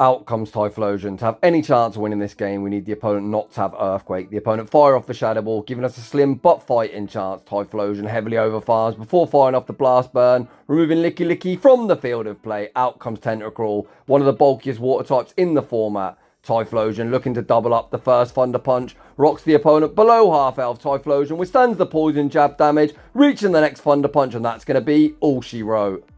Out comes Typhlosion. To have any chance of winning this game, we need the opponent not to have Earthquake. The opponent fire off the Shadow Ball, giving us a slim but fighting chance. Typhlosion heavily overfarms before firing off the Blast Burn, removing Lickylicky from the field of play. Out comes Tentacruel, one of the bulkiest water types in the format. Typhlosion looking to double up the first Thunder Punch, rocks the opponent below half health. Typhlosion withstands the poison jab damage, reaching the next Thunder Punch, and that's going to be all she wrote.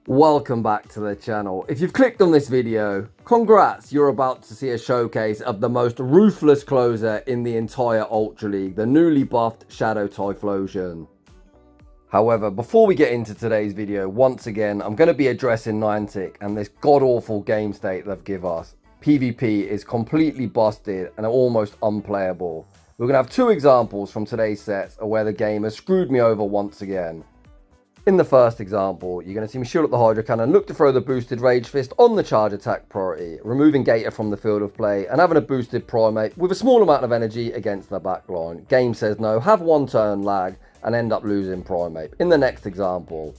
Welcome back to the channel. If you've clicked on this video, congrats, you're about to see a showcase of the most ruthless closer in the entire Ultra League, the newly buffed Shadow Typhlosion. However, before we get into today's video, once again, I'm going to be addressing Niantic and this god-awful game state they've given us. PvP is completely busted and almost unplayable. We're going to have two examples from today's sets of where the game has screwed me over once again. In the first example, you're going to see me shield up the Hydro Cannon, look to throw the boosted Rage Fist on the charge attack priority, removing Gator from the field of play and having a boosted Primeape with a small amount of energy against the backline. Game says no, have one turn lag and end up losing Primeape. In the next example,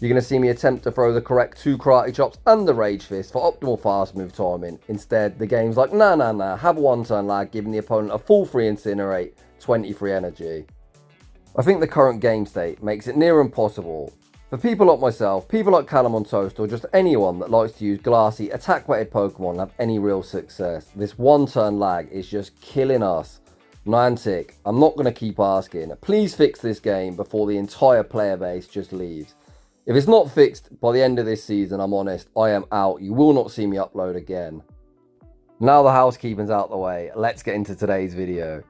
you're going to see me attempt to throw the correct two Karate Chops and the Rage Fist for optimal fast move timing. Instead, the game's like, nah, have one turn lag, giving the opponent a full free Incinerate, 23 energy. I think the current game state makes it near impossible for people like myself, people like Callum on Toast, or just anyone that likes to use glassy, attack-weighted Pokemon and have any real success. This one turn lag is just killing us. Niantic, I'm not going to keep asking. Please fix this game before the entire player base just leaves. If it's not fixed by the end of this season, I'm honest, I am out. You will not see me upload again. Now the housekeeping's out the way, let's get into today's video.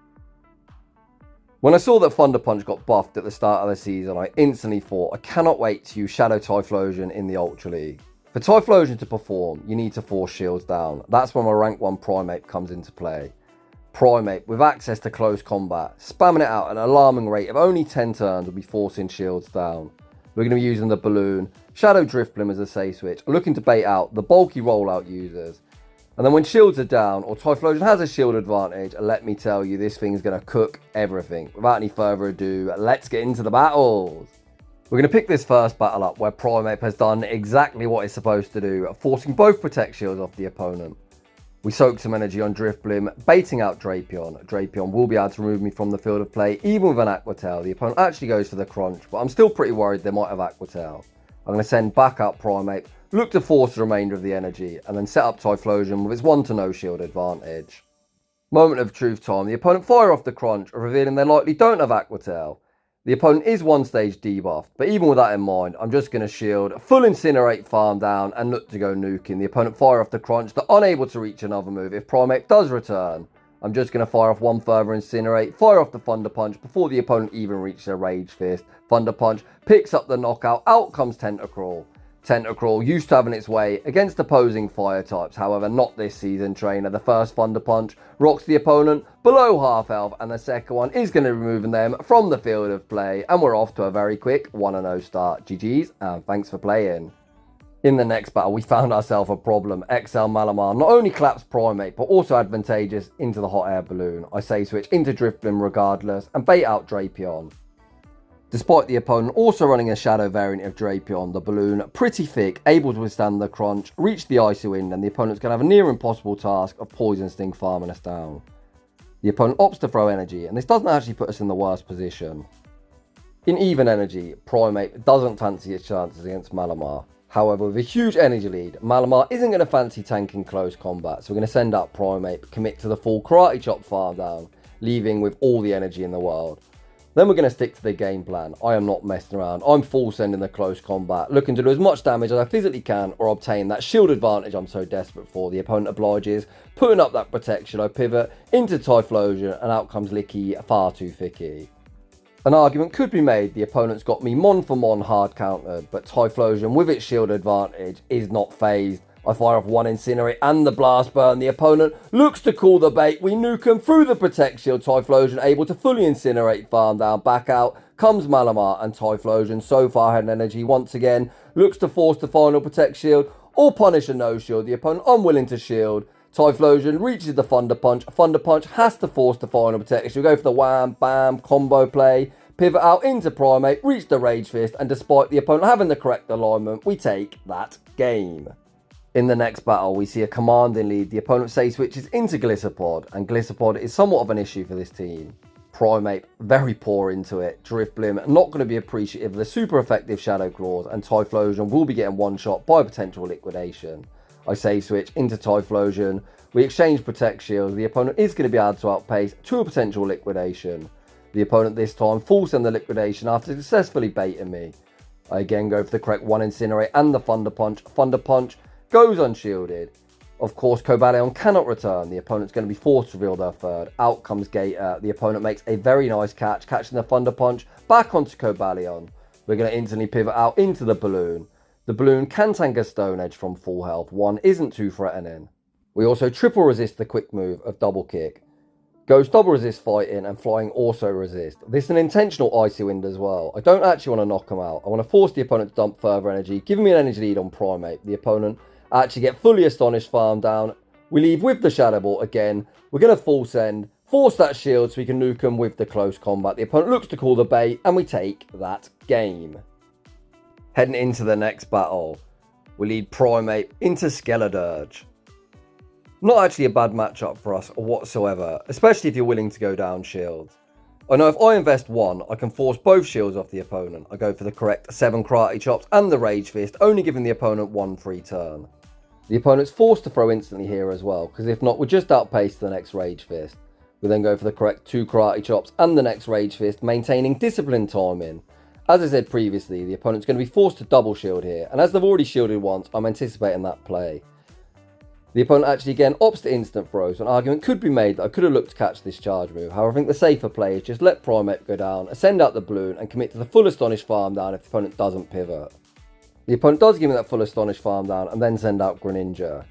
When I saw that Thunder Punch got buffed at the start of the season, I instantly thought, I cannot wait to use Shadow Typhlosion in the Ultra League. For Typhlosion to perform, you need to force shields down. That's when my rank 1 Primeape comes into play. Primeape, with access to close combat, spamming it out at an alarming rate of only 10 turns, will be forcing shields down. We're going to be using the Balloon, Shadow Drifblim as a safe switch, looking to bait out the bulky rollout users. And then when shields are down, or Typhlosion has a shield advantage, let me tell you, this thing's going to cook everything. Without any further ado, let's get into the battles. We're going to pick this first battle up where Primeape has done exactly what it's supposed to do, forcing both Protect Shields off the opponent. We soak some energy on Drifblim, baiting out Drapion. Drapion will be able to remove me from the field of play, even with an Aqua Tail. The opponent actually goes for the Crunch, but I'm still pretty worried they might have Aqua Tail. I'm going to send back up Primeape, look to force the remainder of the energy, and then set up Typhlosion with its 1 to no shield advantage. Moment of truth time, the opponent fire off the Crunch, revealing they likely don't have Aqua Tail. The opponent is 1 stage debuffed, but even with that in mind, I'm just going to shield, full Incinerate farm down, and look to go nuking. The opponent fire off the Crunch, they're unable to reach another move if Primeape does return. I'm just going to fire off 1 further Incinerate, fire off the Thunder Punch before the opponent even reaches their Rage Fist. Thunder Punch picks up the knockout, out comes Tentacruel. Tentacruel used to having its way against opposing fire types, however not this season, trainer. The first Thunder Punch rocks the opponent below half health, and the second one is going to be removing them from the field of play, and we're off to a very quick 1-0 start. GG's and thanks for playing. In the next battle, we found ourselves a problem. XL Malamar not only collapsed Primeape, but also advantageous into the hot air balloon. I say switch into Drifblim regardless and bait out Drapion. Despite the opponent also running a Shadow variant of Drapion, the balloon, pretty thick, able to withstand the Crunch, reach the Icy Wind, and the opponent's going to have a near impossible task of Poison Sting farming us down. The opponent opts to throw energy, and this doesn't actually put us in the worst position. In even energy, Primeape doesn't fancy its chances against Malamar. However, with a huge energy lead, Malamar isn't going to fancy tanking close combat, so we're going to send out Primeape, commit to the full Karate Chop farm down, leaving with all the energy in the world. Then we're going to stick to the game plan. I am not messing around. I'm full sending the close combat, looking to do as much damage as I physically can or obtain that shield advantage I'm so desperate for. The opponent obliges, putting up that protection. I pivot into Typhlosion, and out comes Licky, far too thicky. An argument could be made the opponent's got me mon for mon hard countered, but Typhlosion with its shield advantage is not phased. I fire off 1 Incinerate and the Blast Burn. The opponent looks to call the bait. We nuke him through the Protect Shield. Typhlosion able to fully Incinerate farm down. Back out comes Malamar, and Typhlosion, so far had energy once again, looks to force the final Protect Shield or punish a no shield. The opponent unwilling to shield. Typhlosion reaches the Thunder Punch. Thunder Punch has to force the final Protect Shield. Go for the wham, bam, combo play. Pivot out into Primeape, reach the Rage Fist, and despite the opponent having the correct alignment, we take that game. In the next battle, we see a commanding lead. The opponent say switches into Golisopod, and Golisopod is somewhat of an issue for this team. Primeape, very poor into it. Drifblim, not going to be appreciative of the super effective Shadow Claws, and Typhlosion will be getting one shot by potential liquidation. I save switch into Typhlosion. We exchange Protect Shield. The opponent is going to be able to outpace to a potential liquidation. The opponent this time full send the liquidation after successfully baiting me. I again go for the correct one Incinerate and the Thunder Punch. Thunder Punch goes unshielded. Of course, Cobalion cannot return. The opponent's going to be forced to reveal their third. Out comes Gator. The opponent makes a very nice catch, catching the Thunder Punch back onto Cobalion. We're going to instantly pivot out into the Balloon. The Balloon can tank a Stone Edge from full health. One isn't too threatening. We also triple resist the quick move of Double Kick. Goes double resist fighting, and flying also resist. This is an intentional Icy Wind as well. I don't actually want to knock him out. I want to force the opponent to dump further energy, giving me an energy lead on Primeape. The opponent actually get fully astonished farm down. We leave with the Shadow Ball again. We're going to full send, force that shield so we can nuke him with the close combat. The opponent looks to call the bait, and we take that game. Heading into the next battle, we lead Primeape into Skeledirge. Not actually a bad matchup for us whatsoever, especially if you're willing to go down shields. I know if I invest one, I can force both shields off the opponent. I go for the correct 7 Karate Chops and the Rage Fist, only giving the opponent one free turn. The opponent's forced to throw instantly here as well, because if not, we're just outpaced the next Rage Fist. We then go for the correct 2 Karate Chops and the next Rage Fist, maintaining disciplined timing. As I said previously, the opponent's going to be forced to double shield here, and as they've already shielded once, I'm anticipating that play. The opponent actually again opts to instant throw, so an argument could be made that I could have looked to catch this charge move. However, I think the safer play is just let Primeape go down, send out the Balloon, and commit to the full Astonish farm down if the opponent doesn't pivot. The opponent does give me that full Astonish farm down and then send out Greninja.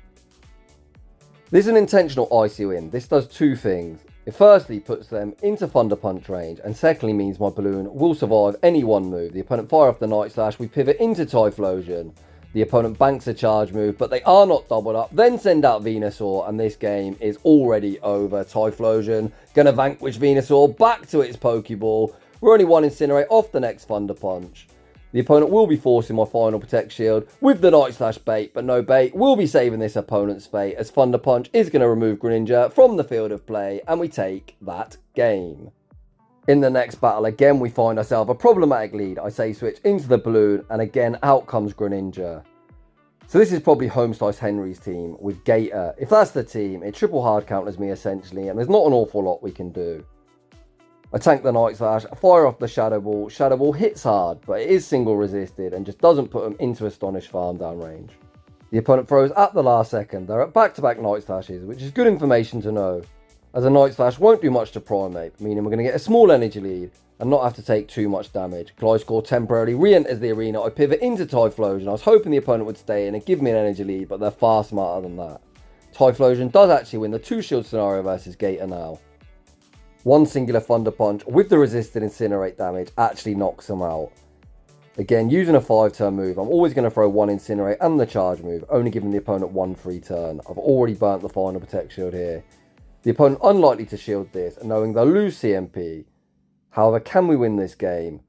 This is an intentional Icy Wind. This does two things. It firstly puts them into Thunder Punch range, and secondly means my Balloon will survive any one move. The opponent fire off the Night Slash, we pivot into Typhlosion. The opponent banks a charge move, but they are not doubled up. Then send out Venusaur, and this game is already over. Typhlosion gonna vanquish Venusaur back to its Pokeball. We're only one Incinerate off the next Thunder Punch. The opponent will be forcing my final Protect Shield with the Night Slash bait, but no bait. We'll be saving this opponent's fate as Thunder Punch is going to remove Greninja from the field of play, and we take that game. In the next battle, again, we find ourselves a problematic lead. I say switch into the Balloon, and again, out comes Greninja. So this is probably Home Slice Henry's team with Gator. If that's the team, it triple hard counters me essentially, and there's not an awful lot we can do. I tank the Night Slash, fire off the Shadow Ball. Shadow Ball hits hard, but it is single resisted and just doesn't put them into Astonish farm down range. The opponent throws at the last second. They're at back-to-back Night Slashes, which is good information to know, as a Night Slash won't do much to Primeape, meaning we're going to get a small energy lead and not have to take too much damage. Gliscor temporarily re-enters the arena. I pivot into Typhlosion. I was hoping the opponent would stay in and give me an energy lead, but they're far smarter than that. Typhlosion does actually win the 2-shield scenario versus Gator now. One singular Thunder Punch with the resisted Incinerate damage actually knocks them out. Again, using a 5-turn move, I'm always going to throw one Incinerate and the charge move, only giving the opponent one free turn. I've already burnt the final Protect Shield here. The opponent unlikely to shield this, and knowing they'll lose CMP. However, can we win this game?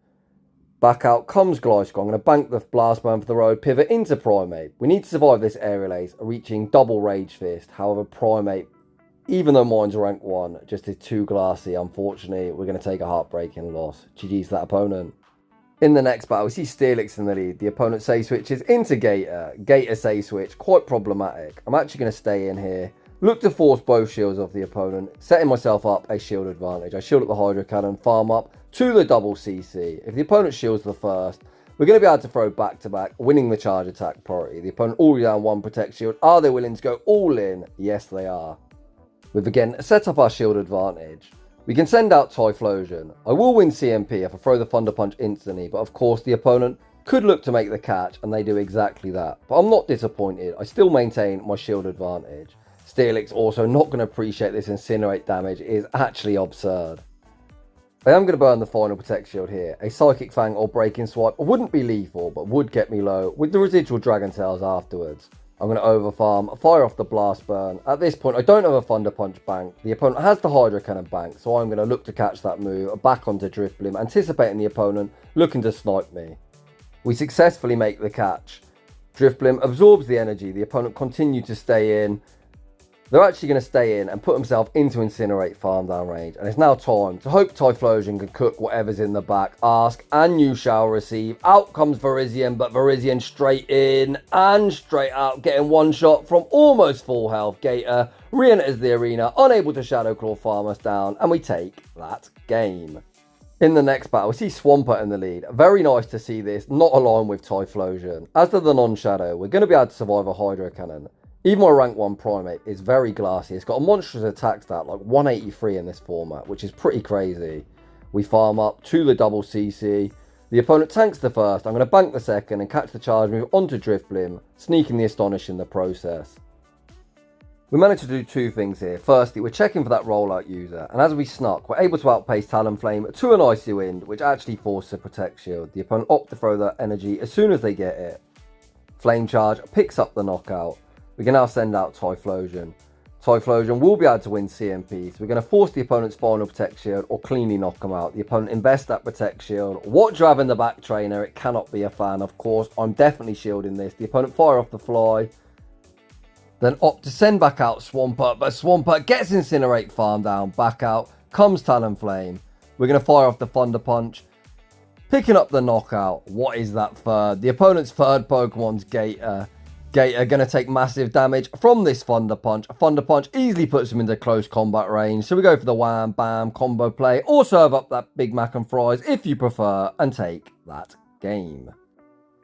Back out comes Gliscor. I'm going to bank the Blast Burn for the road, pivot into Primeape. We need to survive this Aerial Ace, reaching double Rage Fist. However, Primeape, even though mine's rank 1, just is too glassy. Unfortunately, we're going to take a heartbreaking loss. GG's that opponent. In the next battle, we see Steelix in the lead. The opponent say switches into Gator. Gator say switch, quite problematic. I'm actually going to stay in here. Look to force both shields off the opponent, setting myself up a shield advantage. I shield up the Hydro Cannon, farm up to the double CC. If the opponent shields the first, we're going to be able to throw back-to-back, winning the charge attack priority. The opponent already down one Protect Shield. Are they willing to go all in? Yes, they are. We've again set up our shield advantage. We can send out Typhlosion. I will win CMP if I throw the Thunder Punch instantly, but of course the opponent could look to make the catch, and they do exactly that. But I'm not disappointed. I still maintain my shield advantage. Steelix also not going to appreciate this Incinerate damage. It is actually absurd. I am going to burn the final Protect Shield here. A Psychic Fang or Breaking Swipe wouldn't be lethal, but would get me low with the residual Dragon Tails afterwards. I'm going to overfarm, fire off the Blast Burn. At this point, I don't have a Thunder Punch bank. The opponent has the Hydro Cannon bank, so I'm going to look to catch that move back onto Drifblim, anticipating the opponent looking to snipe me. We successfully make the catch. Drifblim absorbs the energy. The opponent continued to stay in. They're actually going to stay in and put himself into Incinerate farm down range. And it's now time to hope Typhlosion can cook whatever's in the back. Ask and you shall receive. Out comes Virizion, but Virizion straight in and straight out, getting one shot from almost full health. Gator re-enters the arena, unable to Shadow Claw farm us down, and we take that game. In the next battle, we see Swampert in the lead. Very nice to see this, not aligned with Typhlosion. As to the non-Shadow, we're going to be able to survive a Hydro Cannon. Even my rank 1 Primeape is very glassy. It's got a monstrous attack stat, like 183 in this format, which is pretty crazy. We farm up to the double CC. The opponent tanks the first. I'm going to bank the second and catch the charge move onto Drifblim, sneaking the Astonish in the process. We managed to do two things here. Firstly, we're checking for that rollout user, and as we snuck, we're able to outpace Talonflame to an Icy Wind, which actually forces a Protect Shield. The opponent opts to throw that energy as soon as they get it. Flame Charge picks up the knockout. We can now send out Typhlosion. Typhlosion will be able to win CMP, so we're going to force the opponent's final Protect Shield or cleanly knock them out. The opponent invests that Protect Shield. What do you have in the back, trainer? It cannot be a fan, of course. I'm definitely shielding this. The opponent fire off the fly. Then opt to send back out Swampert, but Swampert gets Incinerate farm down. Back out comes Talonflame. We're going to fire off the Thunder Punch. Picking up the knockout. What is that third? The opponent's third Pokemon's Gator. Gator going to take massive damage from this Thunder Punch. A Thunder Punch easily puts him into close combat range. So we go for the wham, bam, combo play. Or serve up that Big Mac and fries if you prefer and take that game.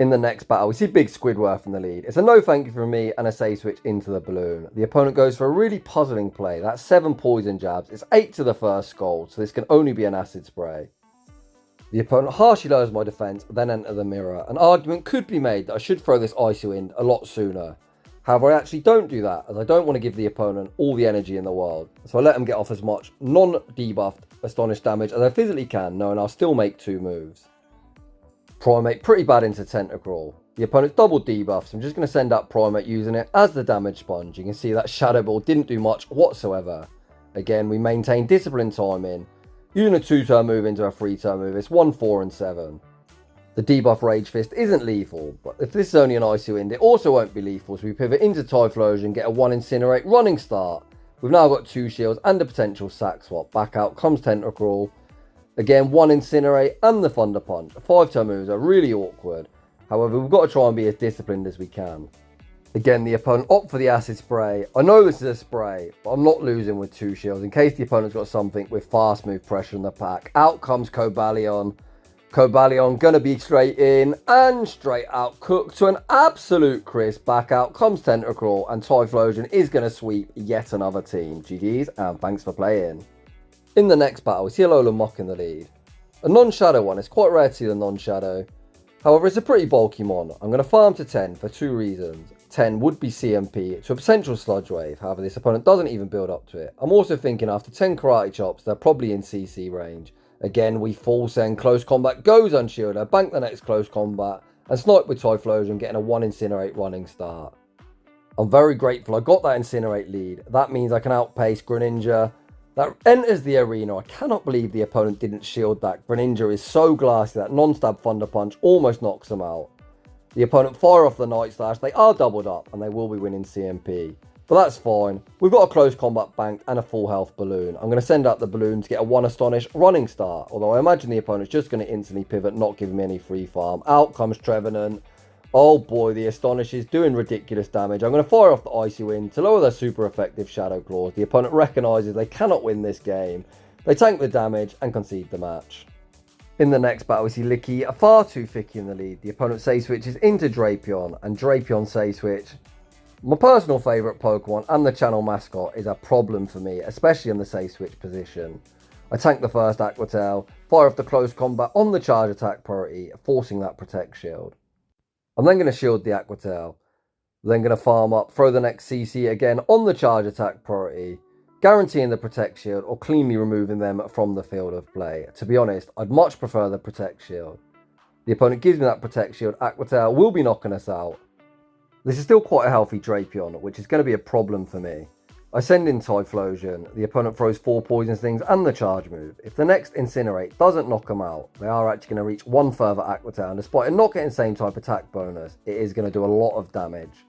In the next battle, we see Big Squidward in the lead. It's a no thank you from me and a save switch into the balloon. The opponent goes for a really puzzling play. That's 7 poison jabs. It's 8 to the first Scald, so this can only be an acid spray. The opponent harshly lowers my defense, then enter the mirror. An argument could be made that I should throw this Icy Wind a lot sooner. However, I actually don't do that, as I don't want to give the opponent all the energy in the world. So I let them get off as much non-debuffed Astonish damage as I physically can, knowing I'll still make 2 moves. Primeape pretty bad into Tentacruel. The opponent's double debuff, so I'm just going to send out Primeape using it as the damage sponge. You can see that Shadow Ball didn't do much whatsoever. Again, we maintain discipline timing. Using a 2-turn move into a 3-turn move, it's 1, 4, and 7. The debuff Rage Fist isn't lethal, but if this is only an Icy Wind, it also won't be lethal, so we pivot into Typhlosion, get a 1 Incinerate running start. We've now got 2 shields and a potential sack swap. Back out comes Tentacruel. Again, 1 Incinerate and the Thunder Punch. 5-turn moves are really awkward. However, we've got to try and be as disciplined as we can. Again, the opponent opt for the acid spray. I know this is a spray, but I'm not losing with 2 shields in case the opponent's got something with fast move pressure in the pack. Out comes Cobalion. Cobalion gonna be straight in and straight out, cooked to an absolute crisp. Back out comes Tentacruel, and Typhlosion is gonna sweep yet another team. GG's and thanks for playing. In the next battle, we see Alola Muk in the lead. A non-shadow one. It's quite rare to see the non-shadow. However, it's a pretty bulky mon. I'm going to farm to 10 for 2 reasons. 10 would be CMP to a potential Sludge Wave. However, this opponent doesn't even build up to it. I'm also thinking after 10 Karate Chops, they're probably in CC range. Again, we full send close combat, goes unshielded, bank the next close combat, and snipe with Typhlosion, getting a 1 Incinerate running start. I'm very grateful I got that Incinerate lead. That means I can outpace Greninja. That enters the arena. I cannot believe the opponent didn't shield that. Greninja is so glassy that non-stab Thunder Punch almost knocks them out. The opponent fire off the Night Slash. They are doubled up and they will be winning CMP. But that's fine. We've got a close combat banked and a full health balloon. I'm going to send out the balloon to get a 1 Astonish running start. Although I imagine the opponent's just going to instantly pivot, not giving me any free farm. Out comes Trevenant. Oh boy, the Astonish is doing ridiculous damage. I'm going to fire off the Icy Wind to lower their super effective Shadow Claws. The opponent recognises they cannot win this game. They tank the damage and concede the match. In the next battle, we see Licky, a far too thicky in the lead. The opponent save switches into Drapion, and Drapion save switch. My personal favourite Pokemon and the channel mascot is a problem for me, especially in the save switch position. I tank the first Aqua Tail, fire off the close combat on the charge attack priority, forcing that Protect Shield. I'm then going to shield the Aqua Tail. Then going to farm up, throw the next CC again on the charge attack priority, guaranteeing the Protect Shield or cleanly removing them from the field of play. To be honest, I'd much prefer the Protect Shield. The opponent gives me that Protect Shield. Aqua Tail will be knocking us out. This is still quite a healthy Drapion, which is going to be a problem for me. I send in Typhlosion, the opponent throws 4 poison stings and the charge move. If the next incinerate doesn't knock them out, they are actually going to reach 1 further Aqua Tail. Despite it not getting same type attack bonus, it is going to do a lot of damage.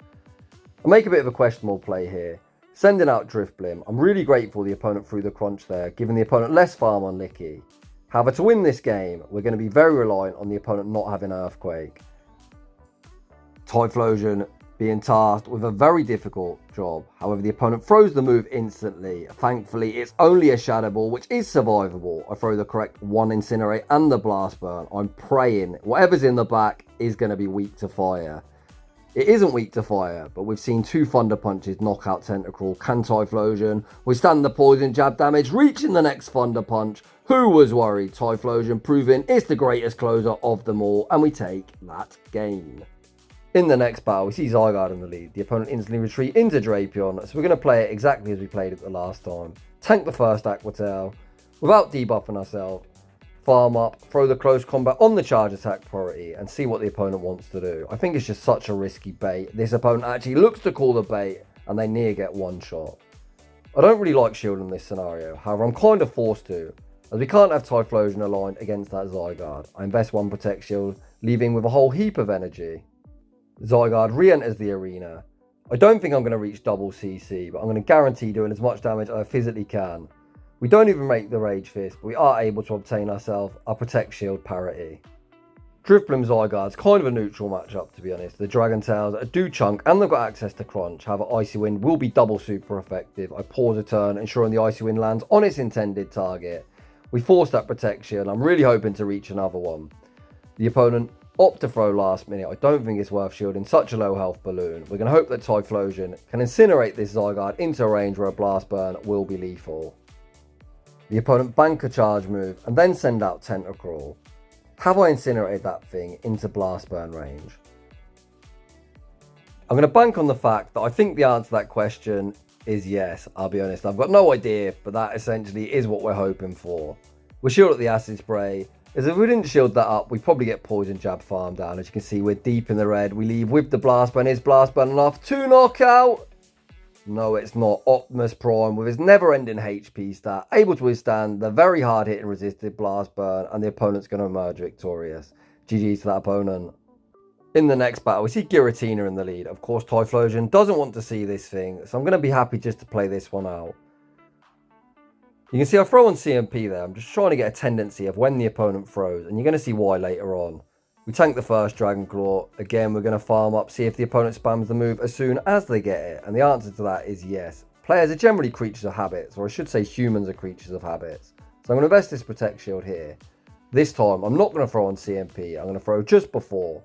I make a bit of a questionable play here. Sending out Drifblim, I'm really grateful the opponent threw the crunch there, giving the opponent less farm on Licky. However, to win this game, we're going to be very reliant on the opponent not having Earthquake. Typhlosion being tasked with a very difficult job. However, the opponent throws the move instantly. Thankfully, it's only a Shadow Ball, which is survivable. I throw the correct 1 Incinerate and the Blast Burn. I'm praying whatever's in the back is going to be weak to fire. It isn't weak to fire, but we've seen 2 Thunder Punches knock out Tentacruel. Can Typhlosion withstand the poison jab damage, reaching the next Thunder Punch? Who was worried? Typhlosion proving it's the greatest closer of them all, and we take that game. In the next battle, we see Zygarde in the lead. The opponent instantly retreat into Drapion, so we're going to play it exactly as we played it the last time. Tank the first Aqua Tail, without debuffing ourselves, farm up, throw the close combat on the charge attack priority, and see what the opponent wants to do. I think it's just such a risky bait. This opponent actually looks to call the bait, and they near get 1 shot. I don't really like shield in this scenario, however I'm kind of forced to, as we can't have Typhlosion aligned against that Zygarde. I invest 1 Protect Shield, leaving with a whole heap of energy. Zygarde re-enters the arena. I don't think I'm going to reach double CC, but I'm going to guarantee doing as much damage as I physically can. We don't even make the Rage Fist, but we are able to obtain ourselves a Protect Shield parity. Drifblim Zygarde's kind of a neutral matchup, to be honest. The Dragon Tails do chunk and they've got access to crunch. However, Icy Wind will be double super effective. I pause a turn, ensuring the Icy Wind lands on its intended target. We force that Protect Shield. I'm really hoping to reach another one. The opponent opt to throw last minute. I don't think it's worth shielding such a low health balloon. We're going to hope that Typhlosion can incinerate this Zygarde into a range where a Blast Burn will be lethal. The opponent bank a charge move and then send out Tentacruel. Have I incinerated that thing into Blast Burn range? I'm going to bank on the fact that I think the answer to that question is yes. I'll be honest, I've got no idea, but that essentially is what we're hoping for. We'll shield at the Acid Spray, as if we didn't shield that up, we probably get Poison Jab farm down. As you can see, we're deep in the red. We leave with the Blast Burn. Is Blast Burn enough to knock out? No, it's not. Optimus Prime, with his never-ending HP stat, able to withstand the very hard-hitting resisted Blast Burn, and the opponent's going to emerge victorious. GG's to that opponent. In the next battle, we see Giratina in the lead. Of course, Typhlosion doesn't want to see this thing, so I'm going to be happy just to play this one out. You can see I throw on CMP there. I'm just trying to get a tendency of when the opponent throws, and you're going to see why later on. We tank the first Dragon Claw. Again, we're going to farm up, see if the opponent spams the move as soon as they get it. And the answer to that is yes. Players are generally creatures of habits, or I should say humans are creatures of habits. So I'm going to invest this Protect Shield here. This time, I'm not going to throw on CMP. I'm going to throw just before.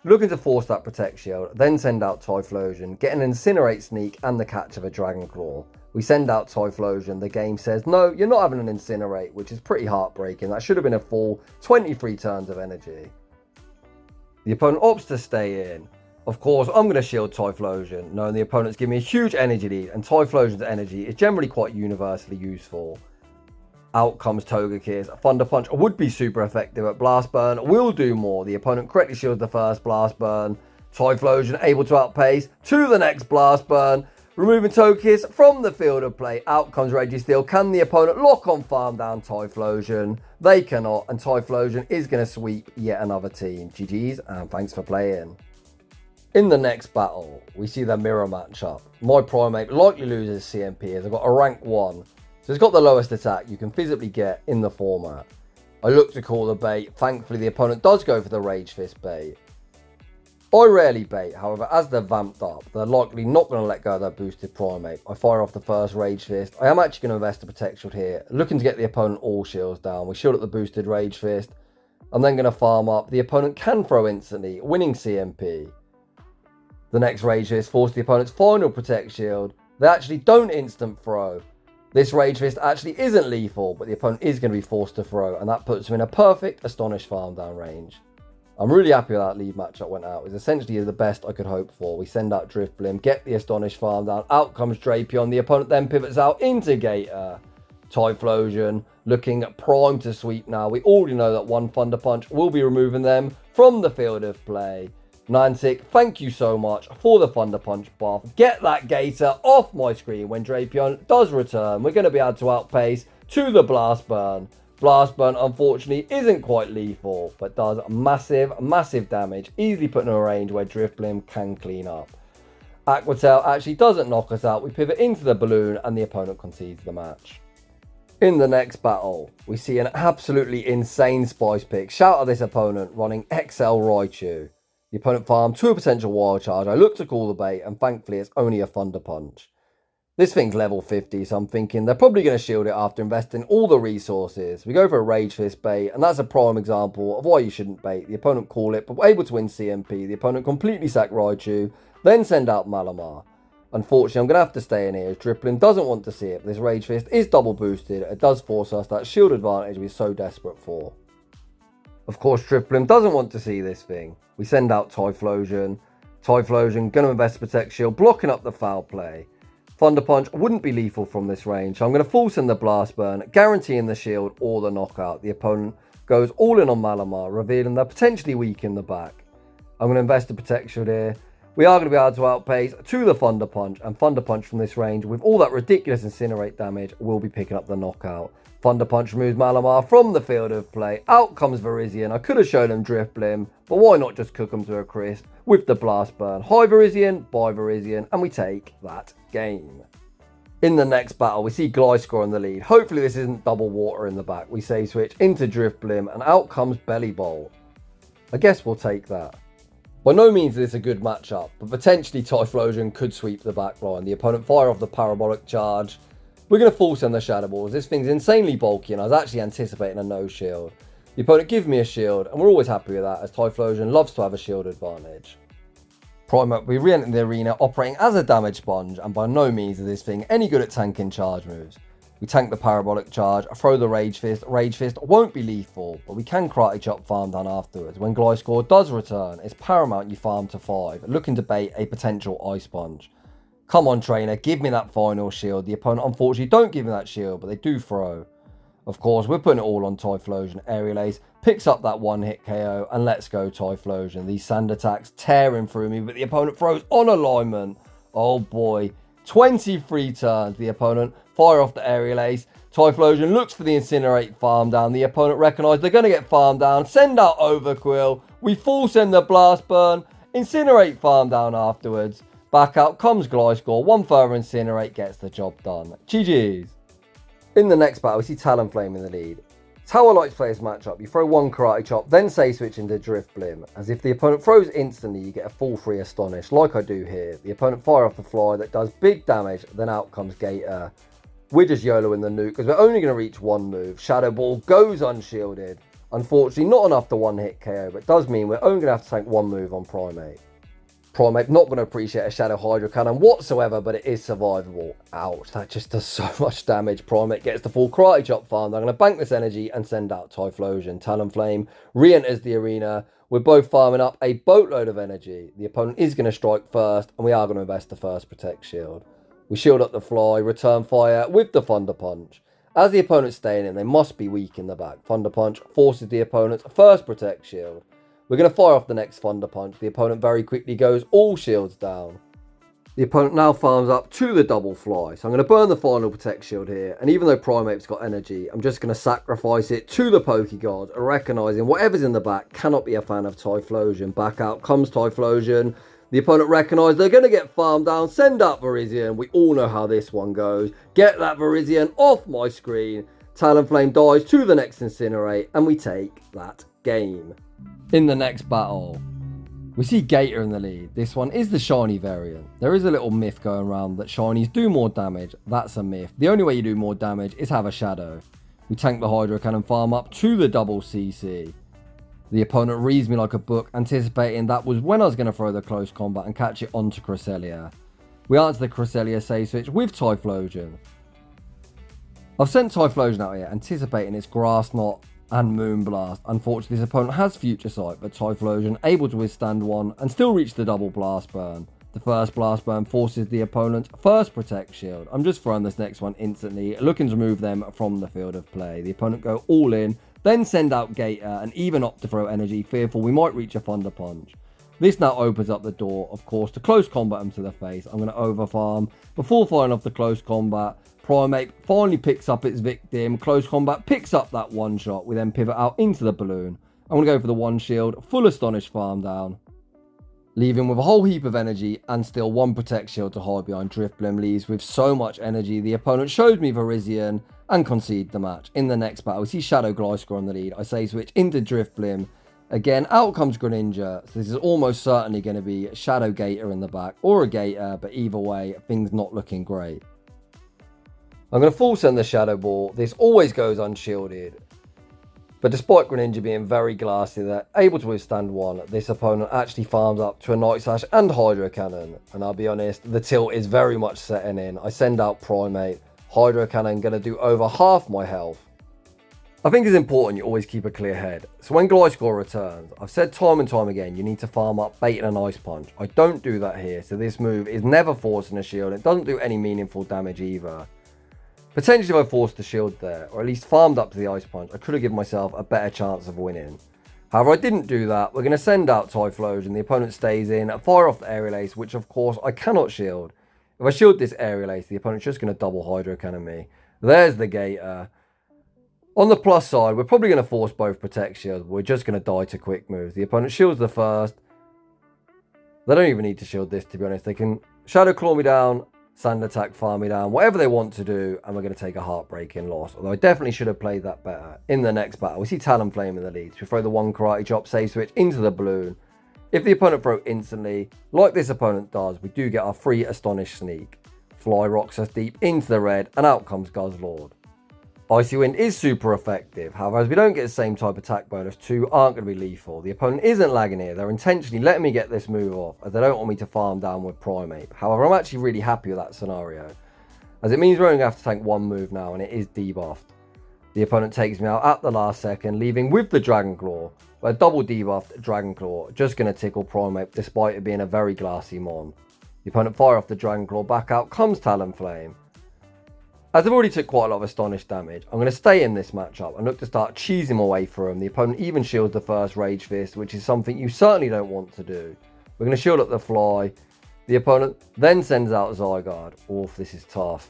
Looking to force that Protect Shield, then send out Typhlosion, get an Incinerate Sneak and the catch of a Dragon Claw. We send out Typhlosion, the game says, no, you're not having an Incinerate, which is pretty heartbreaking. That should have been a full 23 turns of energy. The opponent opts to stay in. Of course, I'm going to shield Typhlosion, knowing the opponent's giving me a huge energy lead, and Typhlosion's energy is generally quite universally useful. Out comes Togekiss. Thunder Punch would be super effective at Blast Burn, will do more. The opponent correctly shields the first Blast Burn. Typhlosion able to outpace to the next Blast Burn. Removing Togekiss from the field of play. Out comes Registeel. Can the opponent lock on farm down Typhlosion? They cannot, and Typhlosion is going to sweep yet another team. GG's, and thanks for playing. In the next battle, we see the mirror matchup. My Primeape likely loses CMP as I've got a rank 1. So it's got the lowest attack you can physically get in the format. I look to call the bait. Thankfully, the opponent does go for the Rage Fist bait. I rarely bait, however, as they're vamped up, they're likely not going to let go of their boosted Primeape. I fire off the first Rage Fist. I am actually going to invest a Protect Shield here, looking to get the opponent all shields down. We shield at the boosted Rage Fist. I'm then going to farm up. The opponent can throw instantly, winning CMP. The next Rage Fist forces the opponent's final Protect Shield. They actually don't instant throw. This Rage Fist actually isn't lethal, but the opponent is going to be forced to throw, and that puts him in a perfect Astonish farm down range. I'm really happy with that lead matchup went out. It's essentially the best I could hope for. We send out Drifblim, get the Astonish farm down. Out comes Drapion. The opponent then pivots out into Gator. Typhlosion looking prime to sweep now. We already know that one Thunder Punch will be removing them from the field of play. Niantic, thank you so much for the Thunder Punch buff. Get that Gator off my screen when Drapion does return. We're going to be able to outpace to the Blast Burn. Blast Burn, unfortunately, isn't quite lethal, but does massive, massive damage, easily put in a range where Drifblim can clean up. Aqua Tail actually doesn't knock us out. We pivot into the balloon and the opponent concedes the match. In the next battle, we see an absolutely insane spice pick. Shout at this opponent running XL Raichu. The opponent farmed to a potential wild charge. I look to call the bait, and thankfully it's only a Thunder Punch. This thing's level 50, so I'm thinking they're probably going to shield it after investing all the resources. We go for a Rage Fist bait, and that's a prime example of why you shouldn't bait. The opponent call it, but we're able to win CMP. The opponent completely sack Raichu, then send out Malamar. Unfortunately, I'm going to have to stay in here as Drifblim doesn't want to see it. But this Rage Fist is double boosted. It does force us that shield advantage we're so desperate for. Of course, Drifblim doesn't want to see this thing. We send out Typhlosion. Typhlosion going to invest Protect Shield, blocking up the foul play. Thunder Punch wouldn't be lethal from this range, so I'm going to full send the Blast Burn, guaranteeing the shield or the knockout. The opponent goes all in on Malamar, revealing they're potentially weak in the back. I'm going to invest the Protect Shield here. We are going to be able to outpace to the Thunder Punch, and Thunder Punch from this range, with all that ridiculous Incinerate damage, will be picking up the knockout. Thunder Punch removes Malamar from the field of play. Out comes Virizion. I could have shown him Drifblim, but why not just cook him to a crisp with the Blast Burn? High Virizion, bye Virizion, and we take that game. In the next battle, we see Gliscor in the lead. Hopefully this isn't double water in the back. We save switch into Drifblim, and out comes Belly Bolt. I guess we'll take that. By no means is this a good matchup, but potentially Typhlosion could sweep the back line. The opponent fire off the Parabolic Charge. We're going to full send the Shadow Balls. This thing's insanely bulky, and I was actually anticipating a no shield. The opponent gives me a shield, and we're always happy with that, as Typhlosion loves to have a shield advantage. Primeape, we re-enter the arena operating as a damage sponge, and by no means is this thing any good at tanking charge moves. We tank the Parabolic Charge, throw the Rage Fist. Rage Fist won't be lethal, but we can Karate Chop farm down afterwards. When Gliscor does return, it's paramount you farm to 5, looking to bait a potential Ice Sponge. Come on, trainer, give me that final shield. The opponent, unfortunately, don't give me that shield, but they do throw. Of course, we're putting it all on Typhlosion. Aerial Ace picks up that one-hit KO, and let's go Typhlosion. These sand attacks tearing through me, but the opponent throws on alignment. Oh boy, 23 turns. The opponent fire off the Aerial Ace. Typhlosion looks for the Incinerate farm down. The opponent recognise they're going to get farm down. Send out Overquill. We full send the Blast Burn. Incinerate farm down afterwards. Back out comes Gliscor. One further Incinerate gets the job done. GG's. In the next battle, we see Talonflame in the lead. It's how I like to play this matchup. You throw one Karate Chop, then say switch into Drifblim. As if the opponent throws instantly, you get a full 3 Astonish, like I do here. The opponent fire off the fly that does big damage, then out comes Gator. We're just YOLOing the nuke, because we're only going to reach one move. Shadow Ball goes unshielded. Unfortunately, not enough to one-hit KO, but it does mean we're only going to have to tank one move on Primeape. Primeape not going to appreciate a Shadow Hydro Cannon whatsoever, but it is survivable. Ouch, that just does so much damage. Primeape gets the full Karate Chop farm. I'm going to bank this energy and send out Typhlosion. Talonflame re-enters the arena. We're both farming up a boatload of energy. The opponent is going to strike first, and we are going to invest the first Protect Shield. We shield up the fly, return fire with the Thunder Punch. As the opponent's staying in, they must be weak in the back. Thunder Punch forces the opponent's first Protect Shield. We're going to fire off the next Thunder Punch. The opponent very quickly goes all shields down. The opponent now farms up to the double fly. So I'm going to burn the final Protect Shield here. And even though Primeape's got energy, I'm just going to sacrifice it to the Pokegod, recognising whatever's in the back cannot be a fan of Typhlosion. Back out comes Typhlosion. The opponent recognise they're going to get farmed down. Send out Virizion. We all know how this one goes. Get that Virizion off my screen. Talonflame dies to the next Incinerate. And we take that game. In the next battle, we see Gator in the lead. This one is the shiny variant. There is a little myth going around that shinies do more damage. That's a myth. The only way you do more damage is have a shadow. We tank the Hydro Cannon farm up to the double CC. The opponent reads me like a book, anticipating that was when I was going to throw the close combat and catch it onto Cresselia. We answer the Cresselia save switch with Typhlosion. I've sent Typhlosion out here, anticipating its Grass Knot and Moonblast. Unfortunately, this opponent has Future Sight, but Typhlosion able to withstand one and still reach the double Blast Burn. The first Blast Burn forces the opponent's first Protect Shield. I'm just throwing this next one instantly, looking to remove them from the field of play. The opponent go all in, then send out Gator and even opt to throw energy, fearful we might reach a Thunder Punch. This now opens up the door, of course, to close combat him to the face. I'm going to overfarm. Before firing off the close combat, Primeape finally picks up its victim. Close combat picks up that one shot. We then pivot out into the balloon. I'm going to go for the one shield, full Astonish farm down. Leaving with a whole heap of energy and still one Protect Shield to hide behind. Drifblim leaves with so much energy. The opponent shows me Virizion and concede the match. In the next battle, we see Shadow Gliscor on the lead. I say switch into Drifblim. Again, out comes Greninja. So this is almost certainly going to be Shadow Gator in the back or a Gator, but either way, things not looking great. I'm going to full send the Shadow Ball. This always goes unshielded. But despite Greninja being very glassy, they're able to withstand one. This opponent actually farms up to a Night Slash and Hydro Cannon. And I'll be honest, the tilt is very much setting in. I send out Primeape. Hydro Cannon going to do over half my health. I think it's important you always keep a clear head. So when Gliscor returns, I've said time and time again, you need to farm up bait and an Ice Punch. I don't do that here, so this move is never forcing a shield. It doesn't do any meaningful damage either. Potentially if I forced the shield there, or at least farmed up to the Ice Punch, I could have given myself a better chance of winning. However, I didn't do that. We're going to send out Typhlosion. The opponent stays in, fire off the Aerial Ace, which of course I cannot shield. If I shield this Aerial Ace, the opponent's just going to double Hydro Cannon me. There's the Gator. On the plus side, we're probably going to force both Protect Shields. We're just going to die to quick moves. The opponent shields the first. They don't even need to shield this, to be honest. They can Shadow Claw me down, Sand Attack farm me down, whatever they want to do, and we're going to take a heartbreaking loss. Although I definitely should have played that better. In the next battle, we see Talonflame in the lead. So we throw the one Karate Chop, save switch into the balloon. If the opponent throw instantly, like this opponent does, we do get our free Astonish Sneak. Fly rocks us deep into the red, and out comes Guzzlord. Icy Wind is super effective. However, as we don't get the same type attack bonus, two aren't going to be lethal. The opponent isn't lagging here. They're intentionally letting me get this move off, as they don't want me to farm down with Primeape. However, I'm actually really happy with that scenario, as it means we're only going to have to tank one move now, and it is debuffed. The opponent takes me out at the last second, leaving with the Dragon Claw. But a double debuffed Dragon Claw, just going to tickle Primeape, despite it being a very glassy mon. The opponent fire off the Dragon Claw, back out comes Talonflame. As I've already took quite a lot of Astonish damage, I'm going to stay in this matchup and look to start cheesing my way through him. The opponent even shields the first Rage Fist, which is something you certainly don't want to do. We're going to shield up the Fly. The opponent then sends out Zygarde. Oof, this is tough.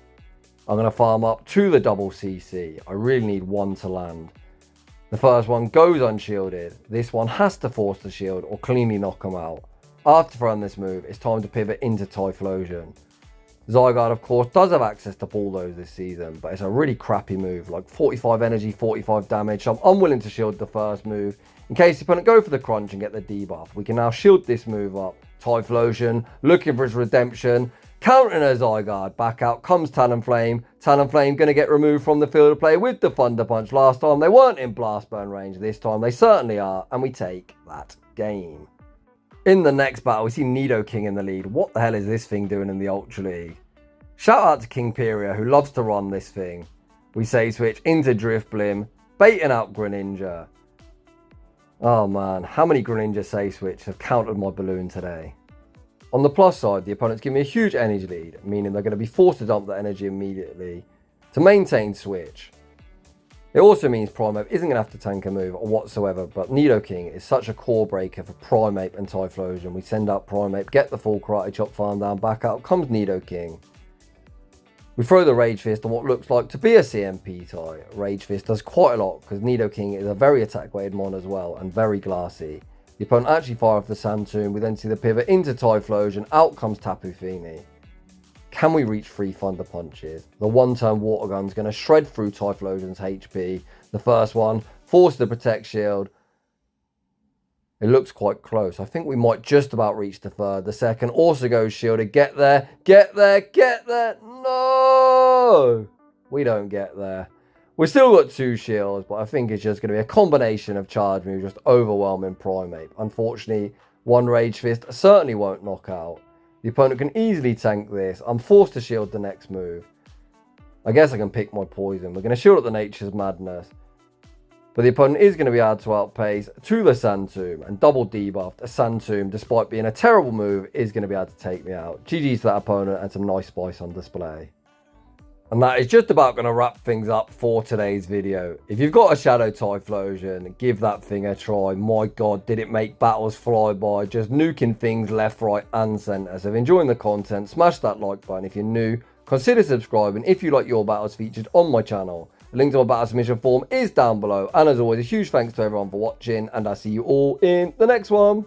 I'm going to farm up to the double CC. I really need one to land. The first one goes unshielded. This one has to force the shield or cleanly knock him out. After throwing this move, it's time to pivot into Typhlosion. Zygarde, of course, does have access to Bulldoze this season, but it's a really crappy move, like 45 energy, 45 damage, so I'm unwilling to shield the first move. In case the opponent go for the crunch and get the debuff, we can now shield this move up. Typhlosion, looking for his redemption, countering a Zygarde, back out comes Talonflame. Talonflame going to get removed from the field of play with the Thunder Punch. Last time they weren't in Blast Burn range, this time they certainly are, and we take that game. In the next battle, we see Nidoking in the lead. What the hell is this thing doing in the Ultra League? Shout out to Kingperia, who loves to run this thing. We save switch into Drifblim, baiting out Greninja. Oh man, how many Greninja save switch have countered my balloon today? On the plus side, the opponents give me a huge energy lead, meaning they're going to be forced to dump that energy immediately to maintain switch. It also means Primeape isn't going to have to tank a move or whatsoever, but Nidoking is such a core breaker for Primeape and Typhlosion. We send out Primeape, get the full Karate Chop farm down, back out comes Nidoking. We throw the Rage Fist on what looks like to be a CMP tie. Rage Fist does quite a lot because Nidoking is a very attack weighted mon as well and very glassy. The opponent actually fire off the Sand Tomb. We then see the pivot into Typhlosion. Out comes Tapu Fini. Can we reach 3 Thunder Punches? The one-turn Water Gun is going to shred through Typhlosion's HP. The first one, force the Protect Shield. It looks quite close. I think we might just about reach the third. The second also goes shielded. Get there, get there, get there. No! We don't get there. We've still got 2 shields, but I think it's just going to be a combination of charge moves, just overwhelming Primeape. Unfortunately, one Rage Fist certainly won't knock out. The opponent can easily tank this. I'm forced to shield the next move. I guess I can pick my poison. We're going to shield up the Nature's Madness. But the opponent is going to be able to outpace to the Sand Tomb and double debuffed. A Sand Tomb, despite being a terrible move, is going to be able to take me out. GG's to that opponent and some nice spice on display. And that is just about going to wrap things up for today's video. If you've got a Shadow Typhlosion, give that thing a try. My god, did it make battles fly by, just nuking things left, right and centre. So if you're enjoying the content, smash that like button. If you're new, consider subscribing if you like your battles featured on my channel. The link to my battle submission form is down below. And as always, a huge thanks to everyone for watching, and I'll see you all in the next one.